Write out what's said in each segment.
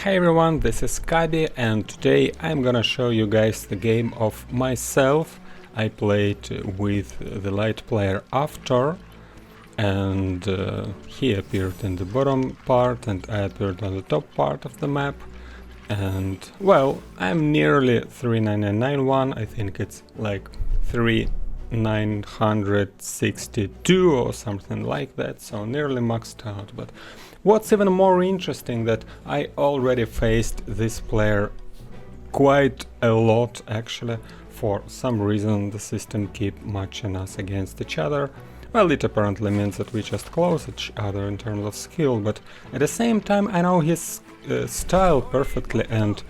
Hey everyone, this is Kabi and today I'm gonna show you guys the game of myself. I played with the light player After and he appeared in the bottom part and I appeared on the top part of the map. And well, I'm nearly 3991, I think it's like 3962 or something like that, so nearly maxed out. But what's even more interesting that I already faced this player quite a lot actually. For some reason the system keep matching us against each other. Well, it apparently means that we just close each other in terms of skill, but at the same time I know his style perfectly, and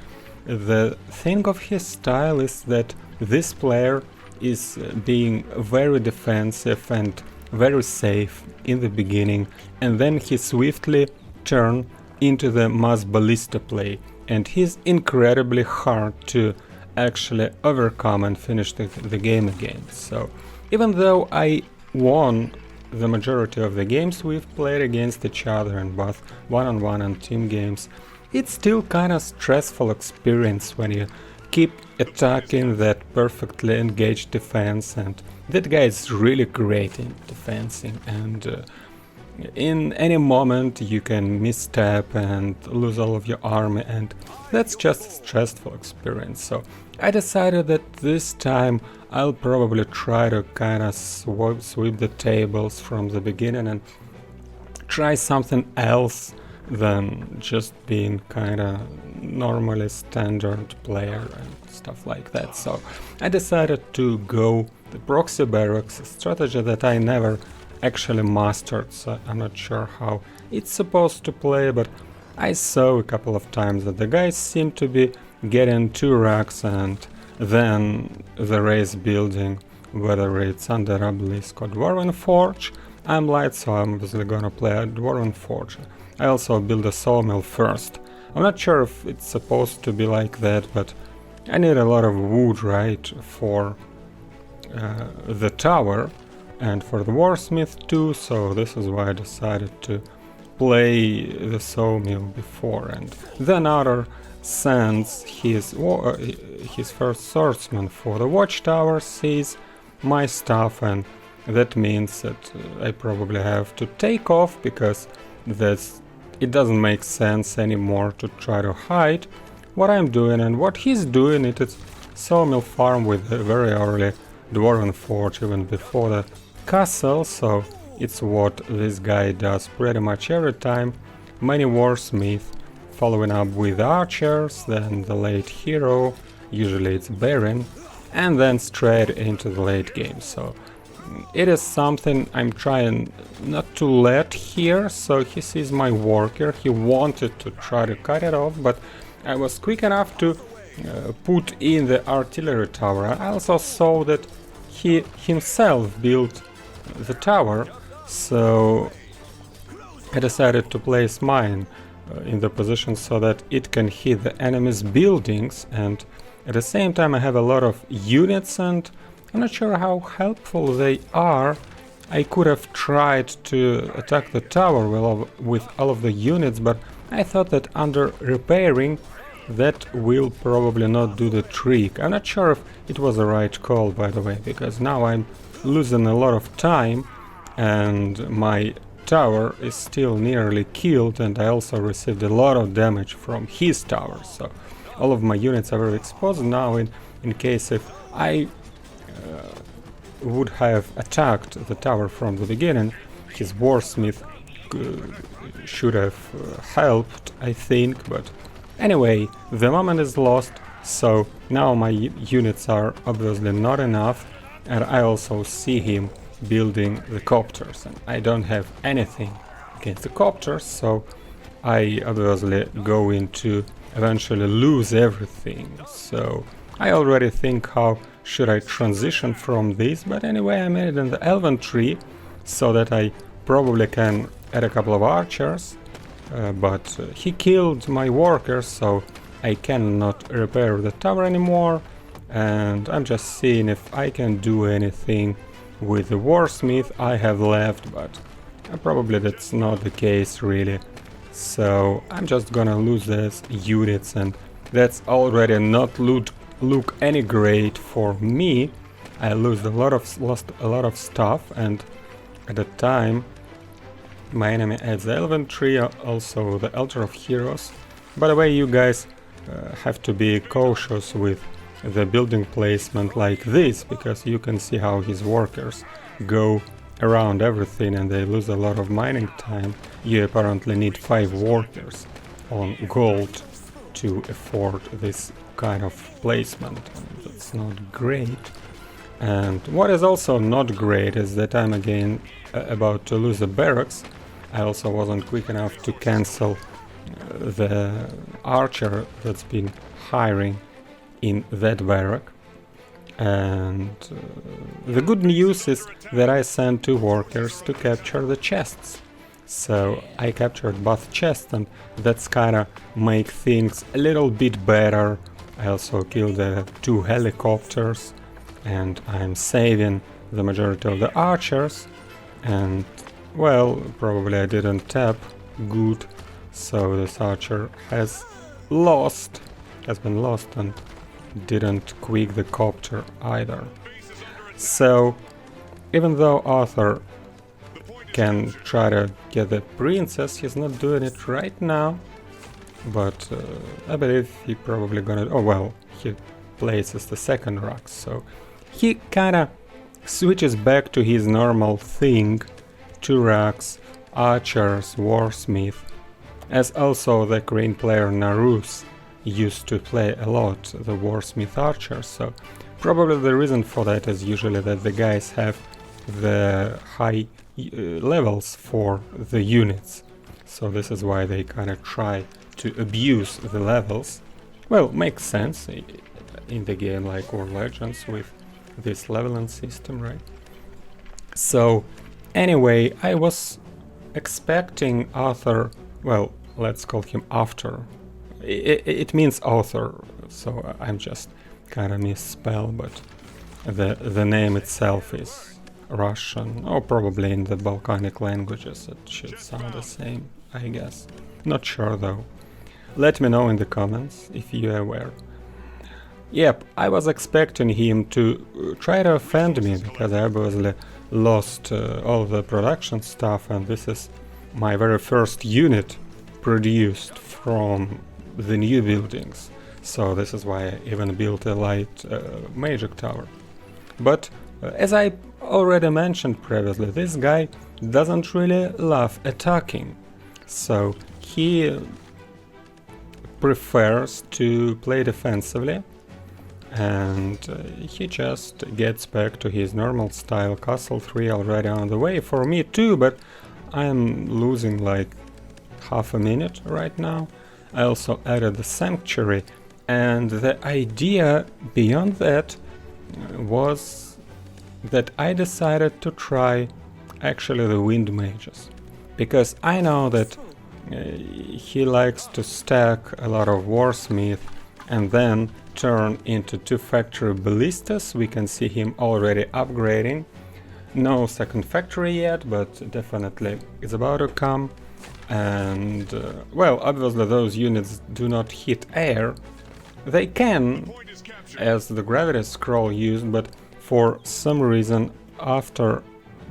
the thing of his style is that this player is being very defensive and very safe in the beginning, and then he swiftly turn into the mass ballista play, and he's incredibly hard to actually overcome and finish the game again. So even though I won the majority of the games we've played against each other in both one-on-one and team games, it's still kind of stressful experience when you keep attacking that perfectly engaged defense, and that guy is really great in defensing, and in any moment you can misstep and lose all of your army, and that's just a stressful experience. So I decided that this time I'll probably try to kind of sweep the tables from the beginning and try something else than just being kind of normally standard player and stuff like that. So I decided to go the proxy barracks, a strategy that I never actually mastered, so I'm not sure how it's supposed to play, but I saw a couple of times that the guys seem to be getting 2 racks and then the race building, whether it's under obelisk or Dwarven Forge. I'm light, so I'm obviously gonna play a Dwarven Forge. I also build a sawmill first. I'm not sure if it's supposed to be like that, but I need a lot of wood, right, for the tower and for the warsmith too, so this is why I decided to play the sawmill before. And then Otter sends his first swordsman for the watchtower, sees my stuff, and that means that I probably have to take off, because it doesn't make sense anymore to try to hide what I'm doing. And what he's doing, it is sawmill farm with a very early Dwarven Forge, even before the castle, so it's what this guy does pretty much every time. Many warsmith, following up with archers, then the late hero, usually it's Baron, and then straight into the late game. So it is something I'm trying not to let here. So he sees my worker, he wanted to try to cut it off, but I was quick enough to put in the artillery tower. I also saw that he himself built the tower, so I decided to place mine in the position so that it can hit the enemy's buildings, and at the same time I have a lot of units and I'm not sure how helpful they are. I could have tried to attack the tower with all of the units, but I thought that under repairing that will probably not do the trick. I'm not sure if it was the right call, by the way, because now I'm losing a lot of time and my tower is still nearly killed, and I also received a lot of damage from his tower, so all of my units are very exposed now. In case if I would have attacked the tower from the beginning, his warsmith should have helped, I think, but anyway, the moment is lost, so now my units are obviously not enough, and I also see him building the copters, and I don't have anything against the copters, so I obviously go into eventually lose everything. So I already think how should I transition from this, but anyway, I made it in the elven tree so that I probably can add a couple of archers, but he killed my workers, so I cannot repair the tower anymore, and I'm just seeing if I can do anything with the warsmith I have left, but probably that's not the case really. So I'm just gonna lose these units, and that's already not look any great for me. I lost a lot of stuff, and at the time my enemy adds the Elven also the Altar of Heroes. By the way, you guys have to be cautious with the building placement like this, because you can see how his workers go around everything and they lose a lot of mining time. You apparently need 5 workers on gold to afford this kind of placement. That's not great. And what is also not great is that I'm again about to lose the barracks. I also wasn't quick enough to cancel the archer that's been hiring in that barrack. And the good news is that I sent 2 workers to capture the chests. So I captured both chests, and that's kinda make things a little bit better. I also killed the 2 helicopters, and I'm saving the majority of the archers. And well, probably I didn't tap good, so this archer has been lost and didn't quick the copter either. So even though Arthur can try to get the princess, he's not doing it right now, but I believe he probably gonna... oh well, he places the second rock, so he kinda switches back to his normal thing, 2 rocks, archers, warsmith, as also the green player Narus used to play a lot, the warsmith archers. So probably the reason for that is usually that the guys have the high levels for the units, so this is why they kind of try to abuse the levels. Well, makes sense in the game like War Legends with this leveling system, right? So anyway, I was expecting Arthur, well, let's call him After. It means author, so I'm just kind of misspell, but the name itself is Russian, or probably in the Balkanic languages it should sound the same, I guess. Not sure though. Let me know in the comments if you're aware. Yep, I was expecting him to try to offend me, because I obviously lost all the production stuff, and this is my very first unit produced from the new buildings, so this is why I even built a light magic tower. But as I already mentioned previously, this guy doesn't really love attacking, so he prefers to play defensively, and he just gets back to his normal style. Castle 3 already on the way for me too, but I'm losing like half a minute right now. I also added the sanctuary, and the idea beyond that was that I decided to try actually the wind mages, because I know that he likes to stack a lot of warsmith and then turn into 2 factory ballistas. We can see him already upgrading. No second factory yet, but definitely it's about to come. And well, obviously those units do not hit air. They can, as the gravity scroll used, but for some reason After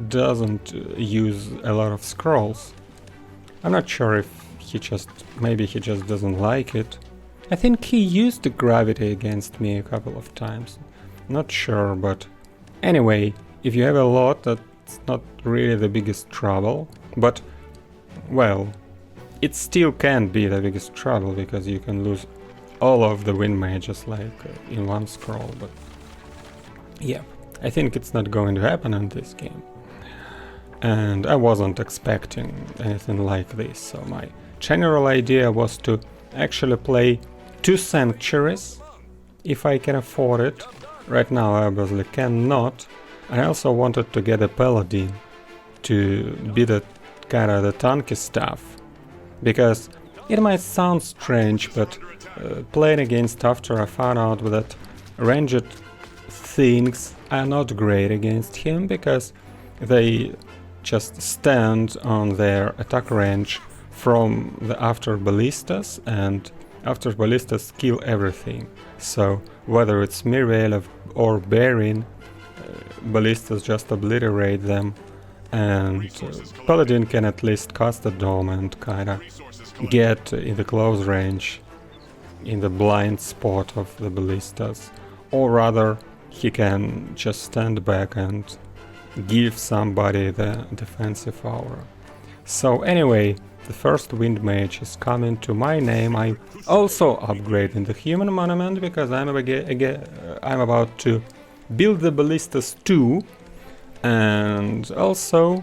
doesn't use a lot of scrolls. I'm not sure if maybe he just doesn't like it. I think he used the gravity against me a couple of times. Not sure, but anyway, if you have a lot, that's not really the biggest trouble, but well, it still can be the biggest trouble, because you can lose all of the wind mages like in one scroll, but yeah, I think it's not going to happen in this game. And I wasn't expecting anything like this, so my general idea was to actually play 2 sanctuaries, if I can afford it. Right now I obviously cannot. I also wanted to get a paladin to be the kind of the tanky stuff, because it might sound strange, but playing against After, I found out that ranged things are not great against him, because they just stand on their attack range from the after ballistas, and after ballistas kill everything. So whether it's Miriel or Barin, ballistas just obliterate them, and Paladin can at least cast a dome and kinda get in the close range, in the blind spot of the ballistas, or rather he can just stand back and give somebody the defensive aura. So anyway, the first wind mage is coming to my name. I'm also upgrading the human monument because I'm about to build the ballistas too, and also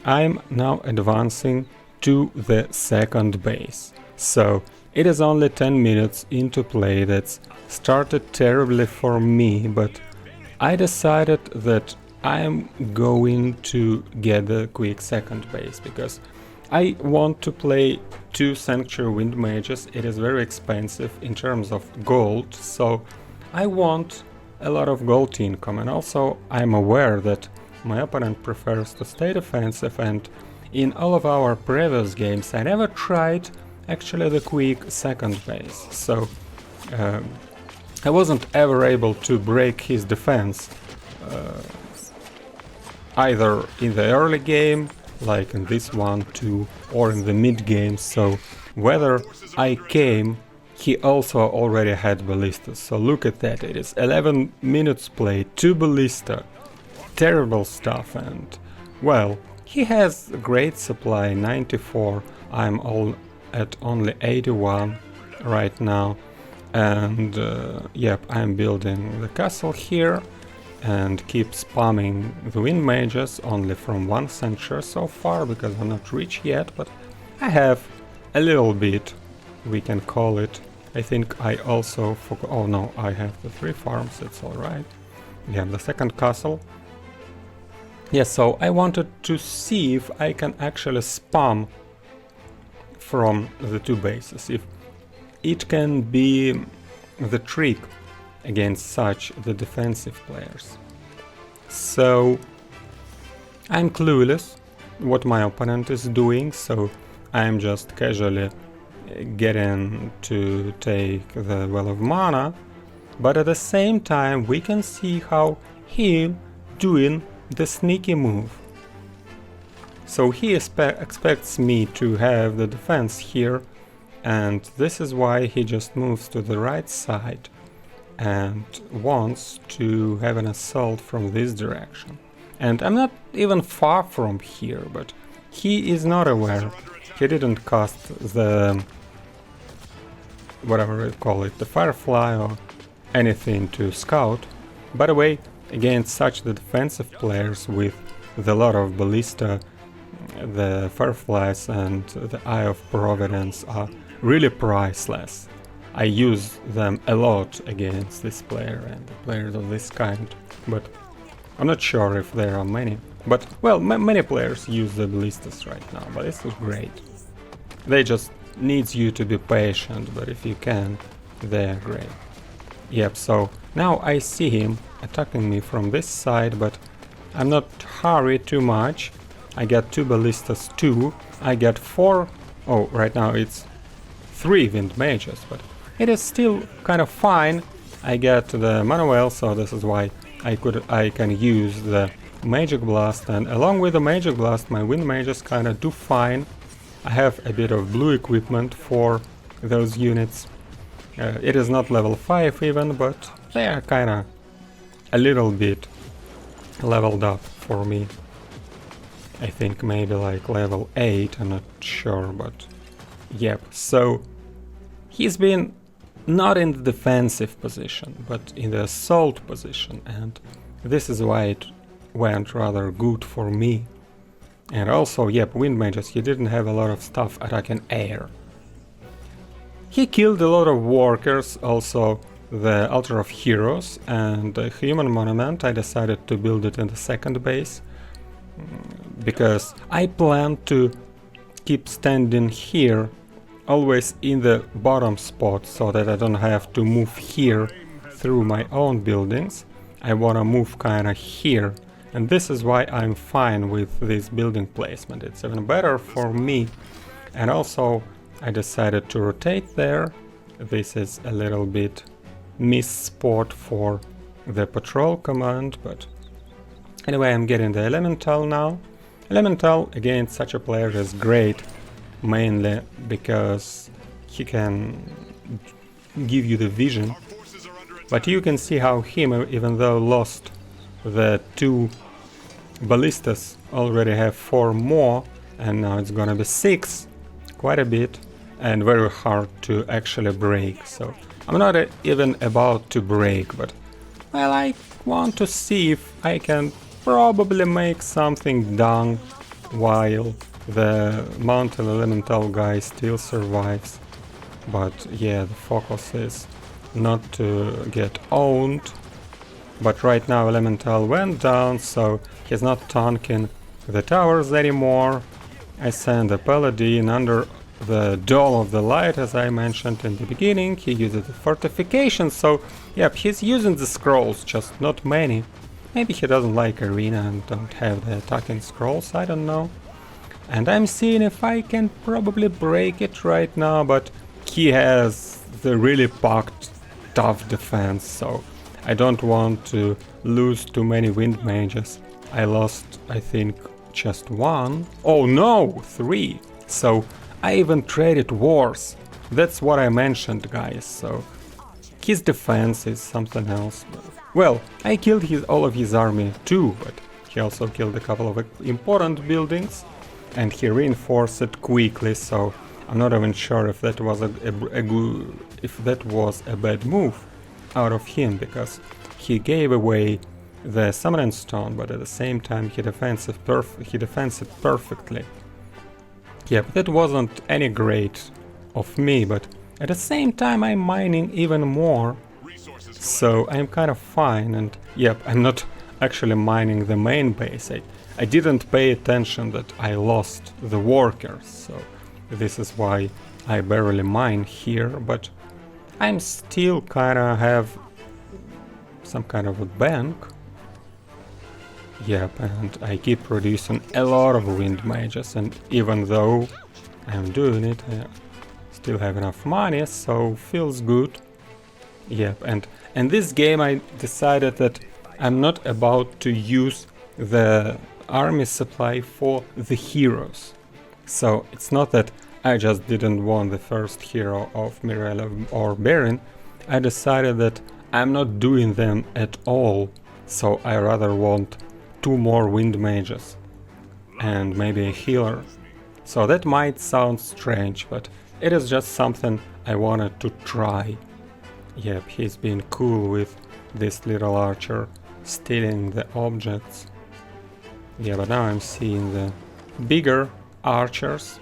I'm now advancing to the second base. So it is only 10 minutes into play. That's started terribly for me, but I decided that I'm going to get the quick second base because I want to play 2 Sanctuary Wind Mages. It is very expensive in terms of gold, so I want a lot of gold income, and also I'm aware that my opponent prefers to stay defensive, and in all of our previous games I never tried actually the quick second base, so I wasn't ever able to break his defense either in the early game, like in this one, too, or in the mid game, so whether I came, he also already had ballistas, so look at that, it is 11 minutes play, 2 ballista, terrible stuff, and well, he has a great supply, 94, I'm all at only 81 right now, and yep, I'm building the castle here, and keep spamming the wind mages only from 1 century so far, because I'm not rich yet, but I have a little bit, we can call it. I think I also forgot, oh no, I have the 3 farms, it's alright. We have the second castle. Yes, so I wanted to see if I can actually spam from the 2 bases, if it can be the trick against such the defensive players. So I'm clueless what my opponent is doing, so I'm just casually getting to take the Well of Mana, but at the same time we can see how he doing the sneaky move. So he expects me to have the defense here, and this is why he just moves to the right side and wants to have an assault from this direction. And I'm not even far from here, but he is not aware. He didn't cast the, whatever you call it, the Firefly or anything to scout. By the way, against such the defensive players with the lot of ballista, the Fireflies and the Eye of Providence are really priceless. I use them a lot against this player and the players of this kind, but I'm not sure if there are many. But, well, many players use the ballistas right now, but this is great. They just need you to be patient, but if you can, they are great. Yep, so now I see him attacking me from this side, but I'm not hurried too much. I get 2 ballistas too, I get 4, oh, right now it's 3 wind mages, but it is still kind of fine. I get the Manuel, so this is why I can use the Magic Blast, and along with the Magic Blast my wind mages kinda do fine. I have a bit of blue equipment for those units. It is not level 5 even, but they are kinda a little bit leveled up for me. I think maybe like level 8, I'm not sure, but yep, so he's been not in the defensive position, but in the assault position, and this is why it went rather good for me. And also, yep, wind mages, he didn't have a lot of stuff attacking air. He killed a lot of workers, also the Altar of Heroes and the Human Monument. I decided to build it in the second base, because I plan to keep standing here always in the bottom spot, so that I don't have to move here through my own buildings. I wanna move kinda here, and this is why I'm fine with this building placement. It's even better for me And also I decided to rotate there. This is a little bit missed spot for the patrol command, but anyway, I'm getting the elemental now. Elemental against such a player is great, mainly because he can give you the vision. But you can see how him, even though lost the 2 ballistas, already have 4 more, and now it's gonna be 6, quite a bit, and very hard to actually break. So I'm not even about to break, but well, I want to see if I can probably make something done while the mountain elemental guy still survives. But yeah, the focus is not to get owned. But right now elemental went down, so he's not tanking the towers anymore. I send a paladin under the Dome of the Light, as I mentioned in the beginning. He uses the fortification, so yep, he's using the scrolls, just not many. Maybe he doesn't like arena and don't have the attacking scrolls, I don't know. And I'm seeing if I can probably break it right now, but he has the really packed tough defense, so I don't want to lose too many wind mages. I lost, I think, just 1. Oh no, 3. So I even traded wars. That's what I mentioned, guys. So his defense is something else. But, well, I killed all of his army too, but he also killed a couple of important buildings, and he reinforced it quickly. So I'm not even sure if that was a bad move out of him, because he gave away the summoning stone, but at the same time he defends it perfectly. Yeah, but that wasn't any great of me, but at the same time I'm mining even more, so I'm kind of fine. And yep, I'm not actually mining the main base. I didn't pay attention that I lost the workers, so this is why I barely mine here, but I'm still kinda have some kind of a bank. Yep, and I keep producing a lot of wind mages, and even though I'm doing it, I still have enough money, so feels good. Yep, and this game I decided that I'm not about to use the army supply for the heroes. So it's not that I just didn't want the first hero of Mirella or Baron. I decided that I'm not doing them at all, so I rather want 2 more wind mages and maybe a healer. So that might sound strange, but it is just something I wanted to try. Yep, he's been cool with this little archer stealing the objects. Yeah, but now I'm seeing the bigger archers,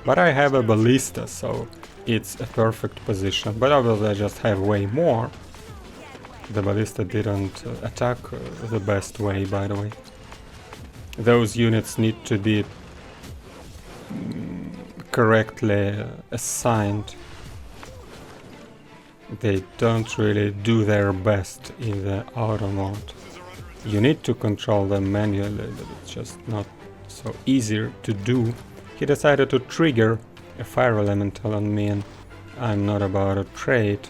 but I have a ballista, so it's a perfect position. But obviously I just have way more. The ballista didn't attack the best way, by the way. Those units need to be correctly assigned. They don't really do their best in the auto mode. You need to control them manually, but it's just not so easy to do. He decided to trigger a fire elemental on me, and I'm not about to trade.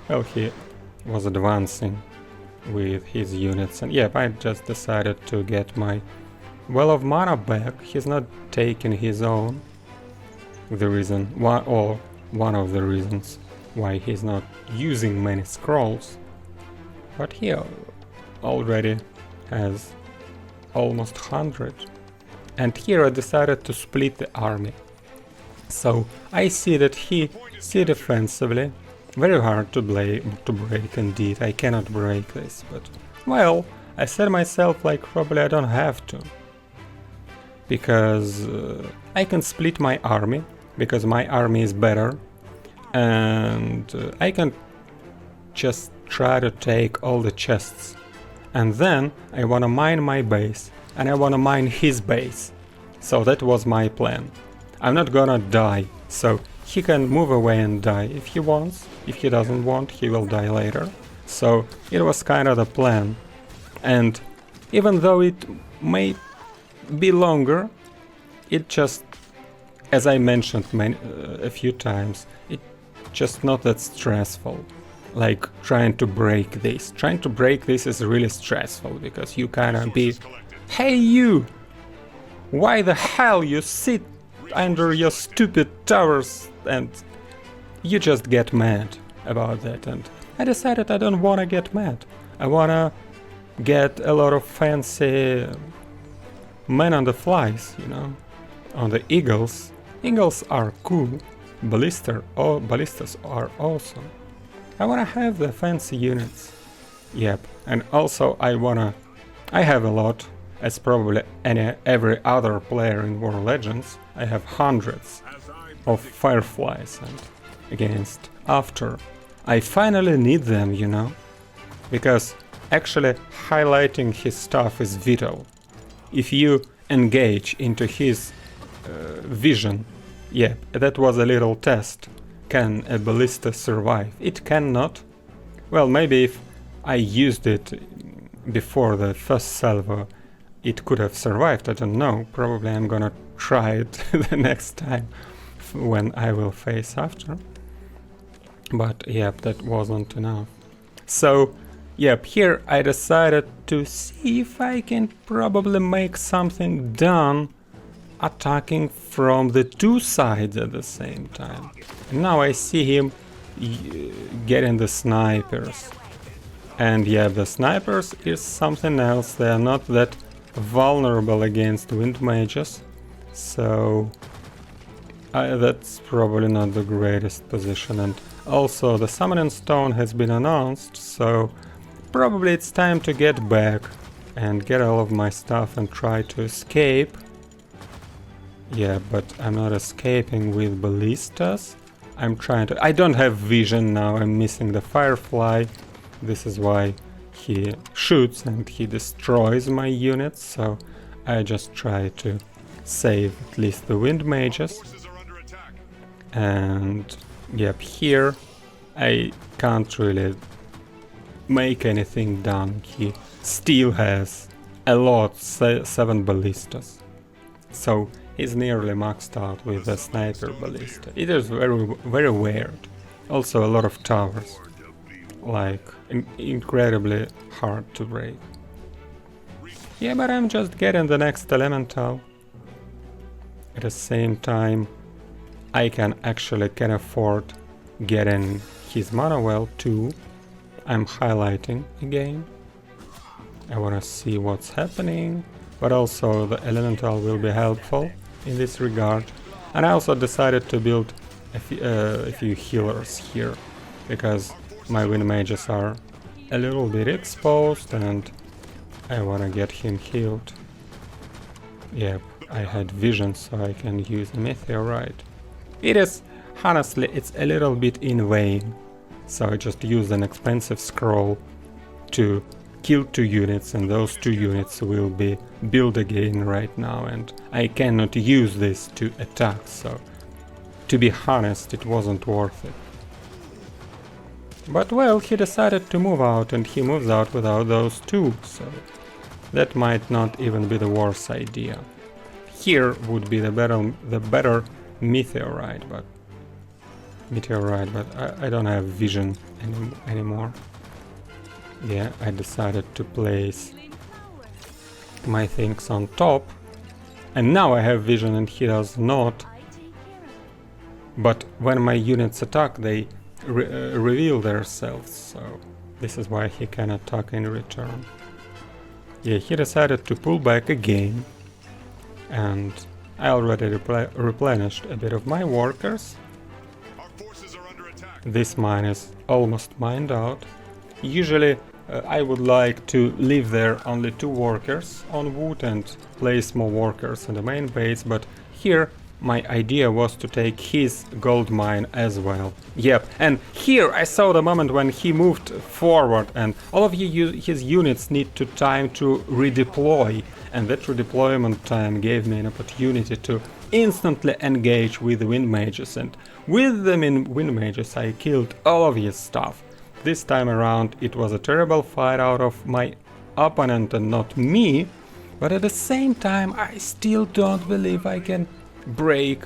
Well, he was advancing with his units, and yep, I just decided to get my well of mana back. He's not taking his own. The reason why, or one of the reasons why he's not using many scrolls, but he already has almost 100. And here I decided to split the army. So I see that he defensively, very hard to break indeed. I cannot break this, but well, I said myself like probably I don't have to, because I can split my army, because my army is better, and I can just try to take all the chests, and then I wanna mine my base, and I wanna mine his base. So that was my plan. I'm not gonna die, so he can move away and die if he wants. If he doesn't want, he will die later. So it was kind of the plan. And even though it may be longer, it just as I mentioned a few times, it's just not that stressful. Like trying to break this. Trying to break this is really stressful because you kinda be, hey you! Why the hell you sit under your stupid towers? And you just get mad about that, and I decided I don't wanna get mad. I wanna get a lot of fancy men on the flies, you know, on the eagles. Eagles are cool, ballistas are awesome. I wanna have the fancy units. Yep, and also I have a lot, as probably every other player in War Legends. I have hundreds of fireflies, and against after I finally need them, you know, because actually highlighting his stuff is vital. If you engage into his vision, yeah, that was a little test. Can a ballista survive? It cannot. Well, maybe if I used it before the first salvo, it could have survived, I don't know. Probably I'm gonna try it the next time when I will face after. But yep, that wasn't enough. So, yep, here I decided to see if I can probably make something done attacking from the two sides at the same time. And now I see him getting the snipers. And yeah, the snipers is something else. They are not that vulnerable against wind mages. So that's probably not the greatest position. And also the summoning stone has been announced, so probably it's time to get back and get all of my stuff and try to escape. Yeah, but I'm not escaping with ballistas. I'm trying to... I don't have vision now, I'm missing the firefly. This is why he shoots and he destroys my units, so I just try to save at least the wind mages. And yep, here I can't really make anything done. He still has a lot, 7 ballistas. So he's nearly maxed out with the sniper ballista. It is very weird. Also a lot of towers. Like, incredibly hard to break. Yeah, but I'm just getting the next elemental. At the same time, I can afford getting his mana well too. I'm highlighting again. I wanna see what's happening, but also the elemental will be helpful in this regard. And I also decided to build a few healers here, because my wind mages are a little bit exposed and I wanna get him healed. Yep, I had vision, so I can use a meteorite. It is, honestly, it's a little bit in vain, so I just use an expensive scroll to kill 2 units, and those 2 units will be built again right now, and I cannot use this to attack, so to be honest, it wasn't worth it. But well, he decided to move out, and he moves out without those 2, so that might not even be the worst idea. Here would be the better meteorite, but I don't have vision anymore. Yeah, I decided to place my things on top, and now I have vision and he does not. But when my units attack, they reveal themselves, so this is why he can attack in return. Yeah, he decided to pull back again, and I already replenished a bit of my workers. This mine is almost mined out. Usually I would like to leave there only 2 workers on wood and place more workers in the main base, but here my idea was to take his gold mine as well. Yep, and here I saw the moment when he moved forward, and all of his units need time to redeploy, and that redeployment time gave me an opportunity to instantly engage with the wind mages, and with them in wind mages I killed all of his stuff. This time around it was a terrible fight out of my opponent and not me, but at the same time I still don't believe I can break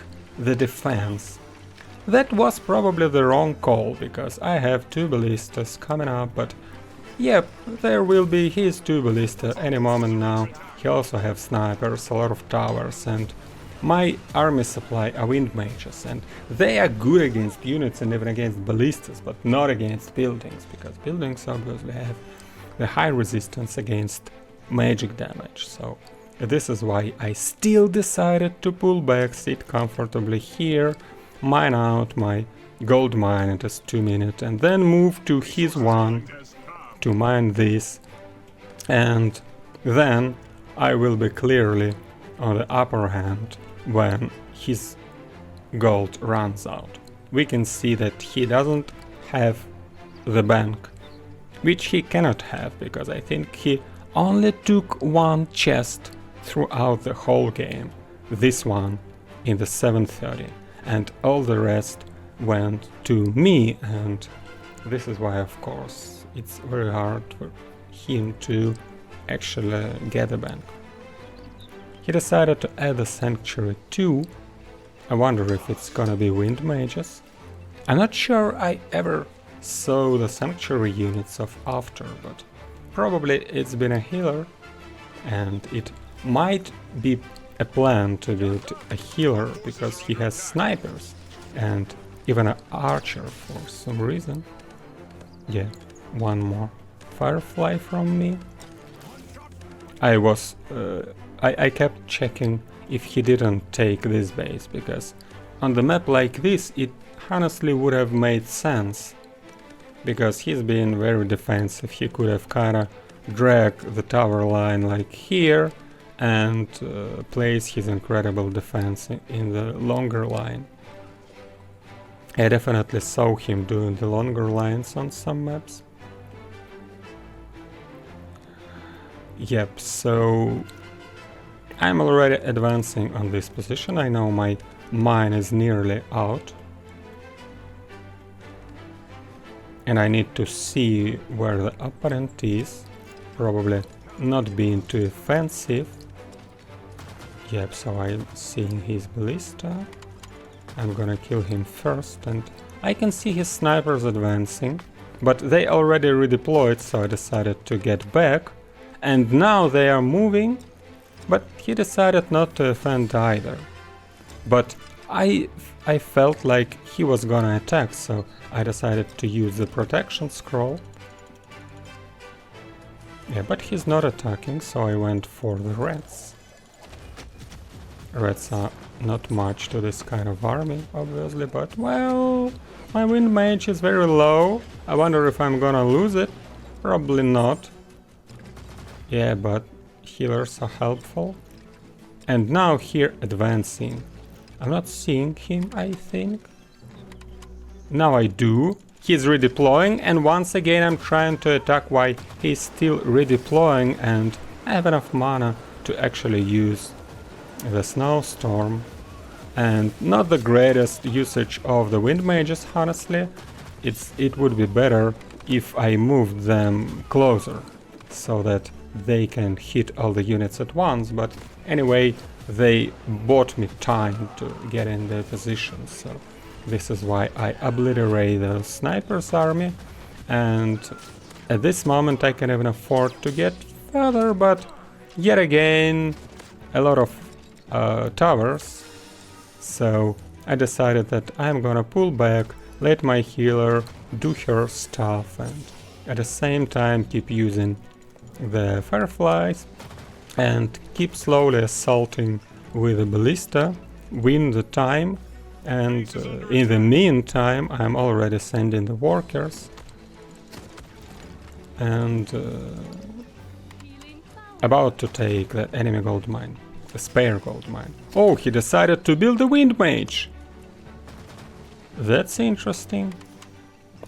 the defense. That was probably the wrong call, because I have 2 ballistas coming up, but yep, there will be his 2 ballista any moment now. He also have snipers, a lot of towers, and my army supply are wind mages, and they are good against units and even against ballistas, but not against buildings, because buildings obviously have the high resistance against magic damage. So this is why I still decided to pull back, sit comfortably here, mine out my gold mine at just 2 minutes, and then move to his one to mine this, and then I will be clearly on the upper hand when his gold runs out. We can see that he doesn't have the bank, which he cannot have, because I think he only took 1 chest throughout the whole game, this one in the 7:30, and all the rest went to me, and this is why, of course, it's very hard for him to actually get a bank. He decided to add a sanctuary too. I wonder if it's gonna be wind mages. I'm not sure I ever saw the sanctuary units of after, but probably it's been a healer, and it might be a plan to build a healer because he has snipers and even an archer for some reason. Yeah, 1 more firefly from me. I kept checking if he didn't take this base, because on the map like this it honestly would have made sense, because he's been very defensive. He could have kinda dragged the tower line like here and place his incredible defense in the longer line. I definitely saw him doing the longer lines on some maps. Yep, so I'm already advancing on this position. I know my mine is nearly out, and I need to see where the opponent is, probably not being too offensive. Yep, so I'm seeing his ballista. I'm gonna kill him first, and I can see his snipers advancing, but they already redeployed, so I decided to get back, and now they are moving, but he decided not to offend either. But I felt like he was gonna attack, so I decided to use the protection scroll. Yeah, but he's not attacking, so I went for the reds. Reds are not much to this kind of army, obviously, but well, my wind mage is very low. I wonder if I'm gonna lose it. Probably not. Yeah, but healers are helpful. And now here advancing. I'm not seeing him, I think. Now I do. He's redeploying, and once again I'm trying to attack while he's still redeploying, and I have enough mana to actually use the snowstorm. And not the greatest usage of the wind mages, honestly. It would be better if I moved them closer, so that they can hit all the units at once, but anyway, they bought me time to get in their positions, so this is why I obliterate the snipers army, and at this moment I can even afford to get further, but yet again a lot of towers, so I decided that I'm gonna pull back, let my healer do her stuff, and at the same time keep using the fireflies and keep slowly assaulting with the ballista, win the time, and in the meantime I'm already sending the workers and about to take the enemy gold mine, the spare gold mine. Oh, he decided to build a wind mage. That's interesting.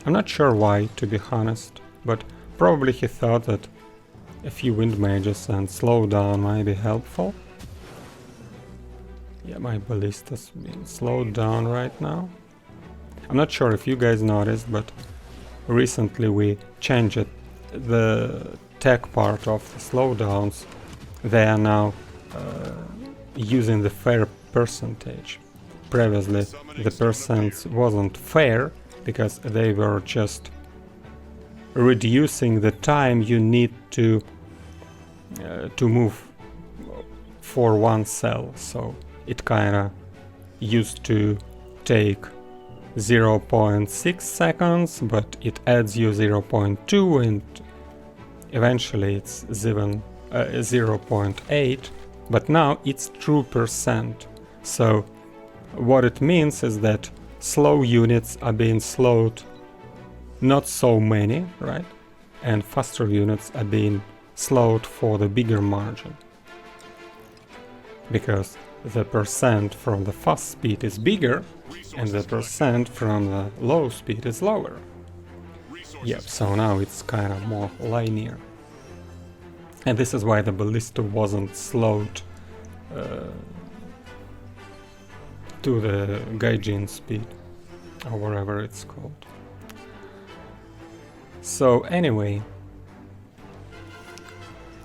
I'm not sure why, to be honest, but probably he thought that a few wind mages and slow down might be helpful. Yeah, my ballista's being slowed down right now. I'm not sure if you guys noticed, but recently we changed the tech part of the slowdowns. They are now using the fair percentage. previously the percents wasn't fair, because they were just reducing the time you need to move for one cell. So it kinda used to take 0.6 seconds, but it adds you 0.2, and eventually it's even 0.8, but now it's true percent. So what it means is that slow units are being slowed not so many, right? And faster units are being slowed for the bigger margin, because the percent from the fast speed is bigger and the percent from the low speed is lower. Yep, so now it's kind of more linear. And this is why the ballista wasn't slowed to the gaijin speed, or whatever it's called. So anyway,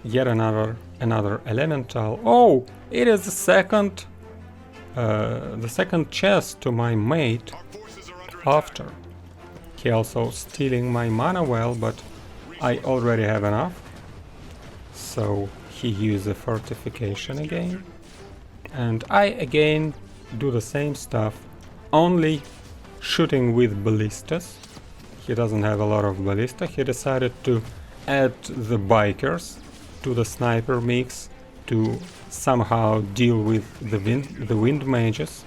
yet another elemental. Oh, it is the second chest to my mate after. He also stealing my mana well, but I already have enough. So he used the fortification again. And I again do the same stuff, only shooting with ballistas. He doesn't have a lot of ballista. He decided to add the bikers to the sniper mix to somehow deal with the wind mages.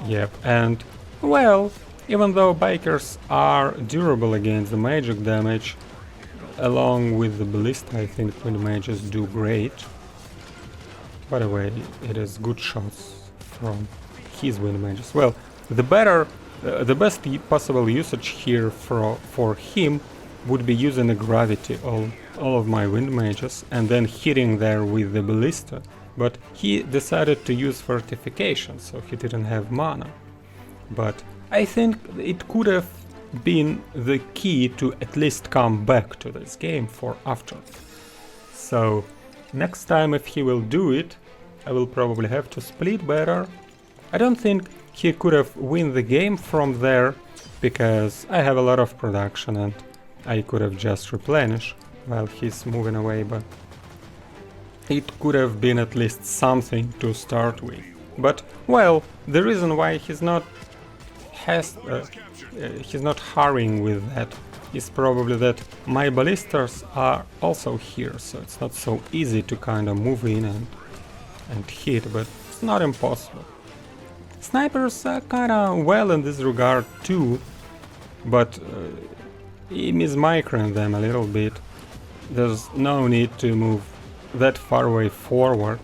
Yep, and well, even though bikers are durable against the magic damage, along with the ballista, I think wind mages do great. By the way, it is good shots from his wind mages. Well, the best possible usage here for him would be using the gravity all of my wind mages and then hitting there with the ballista. But he decided to use fortification, so he didn't have mana. But I think it could have been the key to at least come back to this game for after. So next time if he will do it, I will probably have to split better. I don't think he could have win the game from there, because I have a lot of production and I could have just replenished while he's moving away, but it could have been at least something to start with. But well, the reason why he's not hurrying with that is probably that my ballistas are also here, so it's not so easy to kind of move in and hit, but it's not impossible. Snipers are kind of well in this regard too, but he mismicroing them a little bit. There's no need to move that far away forward.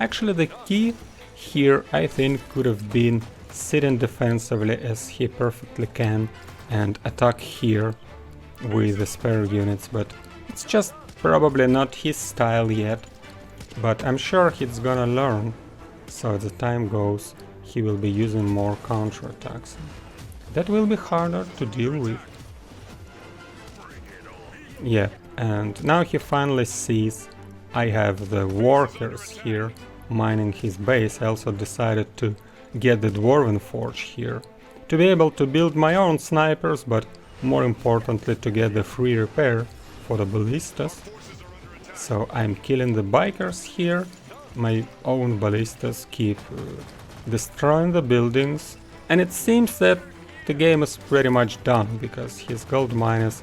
Actually, the key here, I think, could have been sitting defensively as he perfectly can and attack here with the spare units, but it's just probably not his style yet. But I'm sure he's gonna learn, so as the time goes, he will be using more counterattacks. That will be harder to deal with. Yeah, and now he finally sees I have the workers here mining his base. I also decided to get the Dwarven Forge here to be able to build my own snipers, but more importantly to get the free repair for the ballistas. So I'm killing the bikers here, my own ballistas keep destroying the buildings, and it seems that the game is pretty much done, because his gold mine is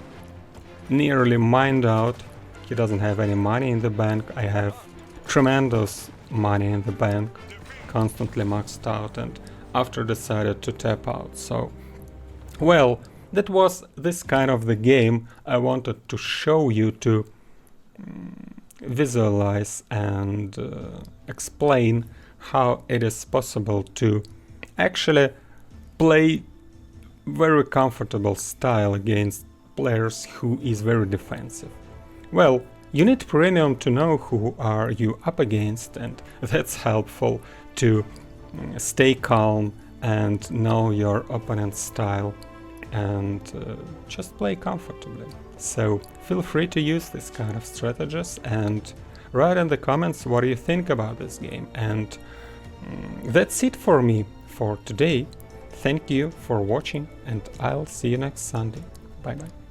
nearly mined out. He doesn't have any money in the bank. I have tremendous money in the bank, constantly maxed out, and after decided to tap out. So, well, that was this kind of the game I wanted to show you, to visualize and explain how it is possible to actually play very comfortable style against players who is very defensive. Well, you need premium to know who are you up against, and that's helpful to stay calm and know your opponent's style and just play comfortably. So feel free to use this kind of strategies and write in the comments what you think about this game. And That's it for me for today. Thank you for watching, and I'll see you next Sunday. Bye bye.